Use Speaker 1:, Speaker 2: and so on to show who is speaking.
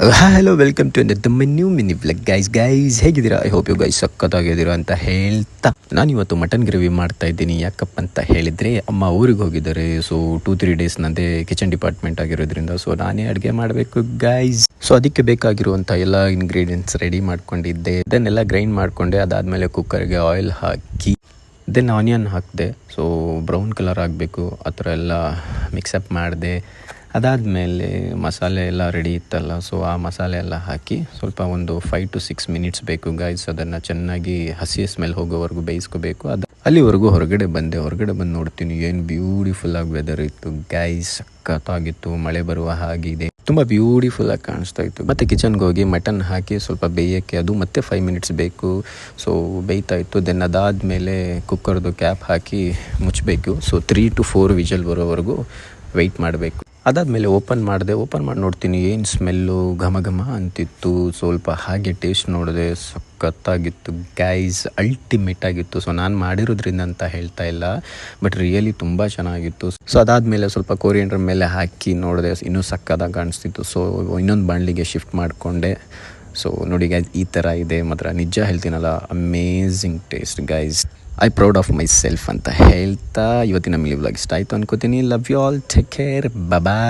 Speaker 1: Hello welcome to new mini vlog guys ಹೇಗಿದ್ದೀರಾ? I hope you guys ಸಕ್ಕತ್ತಾಗಿದ್ದೀರಾ ಅಂತ ಹೇಳ್ತಾ ನಾನು ಇವತ್ತು ಮಟನ್ ಗ್ರೇವಿ ಮಾಡ್ತಾ ಇದ್ದೀನಿ. ಯಾಕಪ್ಪ ಅಂತ ಹೇಳಿದರೆ ಅಮ್ಮ ಊರಿಗೆ ಹೋಗಿದ್ದಾರೆ. ಸೊ 2-3 ಡೇಸ್ ನಂದೇ ಕಿಚನ್ ಡಿಪಾರ್ಟ್ಮೆಂಟ್ ಆಗಿರೋದ್ರಿಂದ ಸೊ ನಾನೇ ಅಡುಗೆ ಮಾಡಬೇಕು ಗೈಸ್. ಸೊ ಅದಕ್ಕೆ ಬೇಕಾಗಿರುವಂಥ ಎಲ್ಲ ಇಂಗ್ರೀಡಿಯೆಂಟ್ಸ್ ರೆಡಿ ಮಾಡ್ಕೊಂಡಿದ್ದೆ. ಇದನ್ನೆಲ್ಲ ಗ್ರೈಂಡ್ ಮಾಡಿಕೊಂಡೆ. ಅದಾದಮೇಲೆ ಕುಕ್ಕರ್ಗೆ ಆಯಿಲ್ ಹಾಕಿ ದೆನ್ ಆನಿಯನ್ ಹಾಕಿದೆ. ಸೊ ಬ್ರೌನ್ ಕಲರ್ ಆಗಬೇಕು ಆ ಥರ ಎಲ್ಲ ಮಿಕ್ಸಪ್ ಮಾಡಿದೆ. ಅದಾದಮೇಲೆ ಮಸಾಲೆ ಎಲ್ಲ ರೆಡಿ ಇತ್ತಲ್ಲ, ಸೊ ಆ ಮಸಾಲೆ ಎಲ್ಲ ಹಾಕಿ ಸ್ವಲ್ಪ ಒಂದು 5 to 6 ಮಿನಿಟ್ಸ್ ಬೇಕು ಗೈಸ್. ಅದನ್ನು ಚೆನ್ನಾಗಿ ಹಸಿ ಸ್ಮೆಲ್ ಹೋಗೋವರೆಗೂ ಬೇಯಿಸ್ಕೋಬೇಕು. ಅಲ್ಲಿವರೆಗೂ ಹೊರಗಡೆ ಬಂದು ನೋಡ್ತೀನಿ ಏನು ಬ್ಯೂಟಿಫುಲ್ಲಾಗಿ ವೆದರ್ ಇತ್ತು ಗೈಸ್. ಸಖತ್ತಾಗಿತ್ತು, ಮಳೆ ಬರುವ ಹಾಗಿದೆ, ತುಂಬ ಬ್ಯೂಟಿಫುಲ್ಲಾಗಿ ಕಾಣಿಸ್ತಾ ಇತ್ತು. ಮತ್ತು ಕಿಚನ್ಗೆ ಹೋಗಿ ಮಟನ್ ಹಾಕಿ ಸ್ವಲ್ಪ ಬೇಯೋಕ್ಕೆ ಅದು ಮತ್ತೆ 5 ಮಿನಿಟ್ಸ್ ಬೇಕು. ಸೊ ಬೇಯ್ತಾ ಇತ್ತು. ದೆನ್ ಅದಾದಮೇಲೆ ಕುಕ್ಕರ್ದು ಕ್ಯಾಪ್ ಹಾಕಿ ಮುಚ್ಚಬೇಕು. ಸೊ 3 to 4 ವಿಜಲ್ ಬರೋವರೆಗೂ ವೆಯ್ಟ್ ಮಾಡಬೇಕು. ಅದಾದಮೇಲೆ ಓಪನ್ ಮಾಡಿ ನೋಡ್ತೀನಿ ಏನು ಸ್ಮೆಲ್ಲು ಘಮ ಘಮ ಅಂತಿತ್ತು. ಸ್ವಲ್ಪ ಹಾಗೆ ಟೇಸ್ಟ್ ನೋಡಿದೆ, ಸಖತ್ತಾಗಿತ್ತು ಗೈಸ್, ಅಲ್ಟಿಮೇಟ್ ಆಗಿತ್ತು. ಸೊ ನಾನು ಮಾಡಿರೋದ್ರಿಂದ ಅಂತ ಹೇಳ್ತಾ ಇಲ್ಲ, ಬಟ್ ರಿಯಲಿ ತುಂಬ ಚೆನ್ನಾಗಿತ್ತು. ಸೊ ಅದಾದಮೇಲೆ ಸ್ವಲ್ಪ ಕೋರಿಯಂಡರ್ ಮೇಲೆ ಹಾಕಿ ನೋಡಿದೆ, ಇನ್ನೂ ಸಕ್ಕತ್ತಾಗಿ ಕಾಣಿಸ್ತಿತ್ತು. ಸೊ ಇನ್ನೊಂದು ಬಾಣಲಿಗೆ ಶಿಫ್ಟ್ ಮಾಡಿಕೊಂಡೆ. ಸೊ ನೋಡಿ ಗೈಸ್, ಈ ಥರ ಇದೆ. ಮಾತ್ರ ನಿಜ ಹೇಳ್ತೀನಲ್ಲ, amazing taste guys. I proud of myself ಅಂತ ಹೇಳ್ತಾ ಇವತ್ತಿನ ಮಿನಿ ವ್ಲಾಗ್ ಇಷ್ಟ ಆಯಿತು ಅನ್ಕೋತೀನಿ. Love you all, take care, bye.